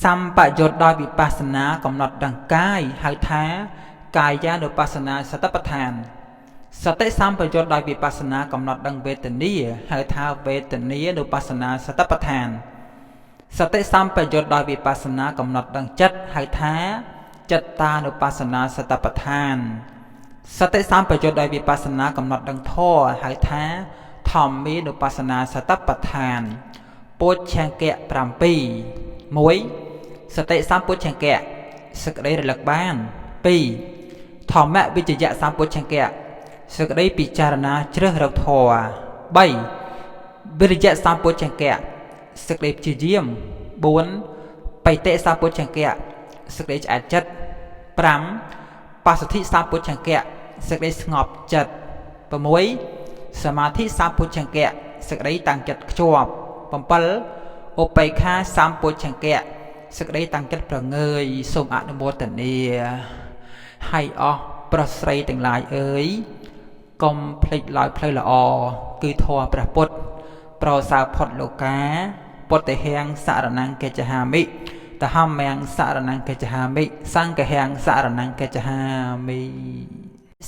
សម្បយុទ្ធដោយវិបស្សនាកំណត់ដង្កាយហៅថាកាយានុបស្សនាសតិប្បដ្ឋានសតិសម្បយុទ្ធដោយវិបស្សនាកំណត់ដង្វេទនាហៅថាវេទនានុបស្សនាសតិប្បដ្ឋានសតិសម្បយុទ្ធដោយវិបស្សនាកំណត់ដង្ចិត្តហៅថាចិត្តតានុបស្សនាសតិប្បដ្ឋានសតិសម្បយុទ្ធដោយវិបស្សនាកំណត់ដង្ធរហៅថាធម្មានុបស្សនាសតិប្បដ្ឋានពុច្ឆង្គៈ7 1. សតិសម្ពុច្ឆង្គៈសេចក្តីរលឹកបាន 2. ធម្មវិជ្ជយសម្ពុច្ឆង្គៈសេចក្តីពិចារណាជ្រើសរកធម៌ 3. វិរិយសម្ពុច្ឆង្គៈសេចក្តីព្យាយាម 4. បិតិសម្ពុច្ឆង្គៈសេចក្តីឆ្អែតចិត្ត 5. បស្សទ្ធិសម្ពុច្ឆង្គៈសេចក្តីស្ងប់ចិត្ត 6. សមាធិសម្ពុច្ឆង្គៈសេចក្តីតាំងចិត្តខ្ជាប់ 7. ឧបេក្ខាសម្ពុច្ឆង្គៈសេចក្តីតាំងចិត្តប្រងើយសូមអនុមោទនាហើយអស់ប្រុសស្រីទាំងឡាយអើយកុំភ្លេចឡើយផ្លូវល្អគឺធម៌ព្រះពុទ្ធប្រសើរផុតលោកាពុទ្ធិហាំងសរណង្កេចហាមិតហម្មាំងសរណង្កេចហាមិសង្ឃហាំងសរណង្កេចហាមិ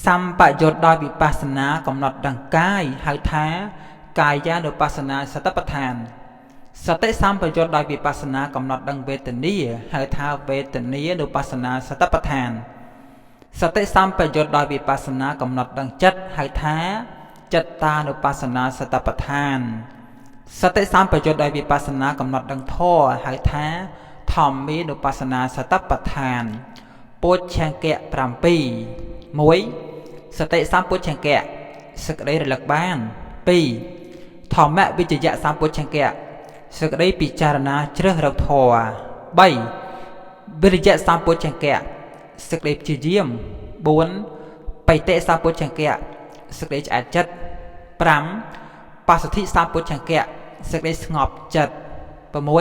សម្បយុទ្ធដោយវិបស្សនាកំណត់ដង្កាយហៅថាកាយានុបស្សនាសតិប្បដ្ឋានសតិសម្បយុទ្ធដោយវិបស្សនាកំណត់ដឹងវេទនាហៅថាវេទនានុបស្សនាសតិប្បដ្ឋានសតិសម្បយុទ្ធដោយវិបស្សនាកំណត់ដឹងចិត្តហៅថាចិត្តតានុបស្សនាសតិប្បដ្ឋានសតិសម្បយុទ្ធដោយវិបស្សនាកំណត់ដឹងធម៌ហៅថាធម្មានុបស្សនាសតិប្បដ្ឋានពុច្ឆង្គៈ7 1. សតិសម្ពុច្ឆង្គៈសេចក្តីរលឹកបាន 2. ធម្មវិជ្ជយសម្ពុច្ឆង្គៈសេចក្តីពិចារណាជ្រើសរកធម៌ 3. វិរិយសម្ពុច្ឆង្គៈសេចក្តីព្យាយាម 4. បិតិសម្ពុច្ឆង្គៈសេចក្តីឆ្អែតចិត្ត 5. បស្សទ្ធិសម្ពុច្ឆង្គៈសេចក្តីស្ងប់ចិត្ត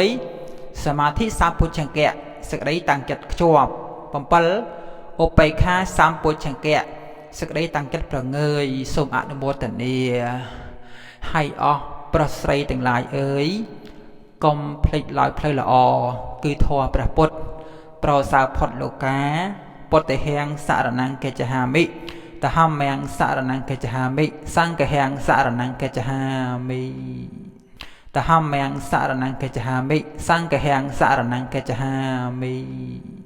6. សមាធិសម្ពុច្ឆង្គៈសេចក្តីតាំងចិត្តខ្ជាប់ 7. ឧបេក្ខាសម្ពុច្ឆង្គៈសេចក្តីតាំងចិត្តប្រងើយសូមអនុមោទនាហើយអស់ប្រុសស្រីទាំងឡាយអើយកុំភ្លេចឡើយផ្លូវល្អគឺធម៌ព្រះពុទ្ធប្រសើរផុតលោកាពុទ្ធិហាំងសរណង្កេចហាមិតហម្មាំងសរណង្កេចហាមិសង្ឃហាំងសរណង្កេចហាមិតហម្មាំងសរណង្កេចហាមិសង្ឃហាំងសរណង្កេចហាមិ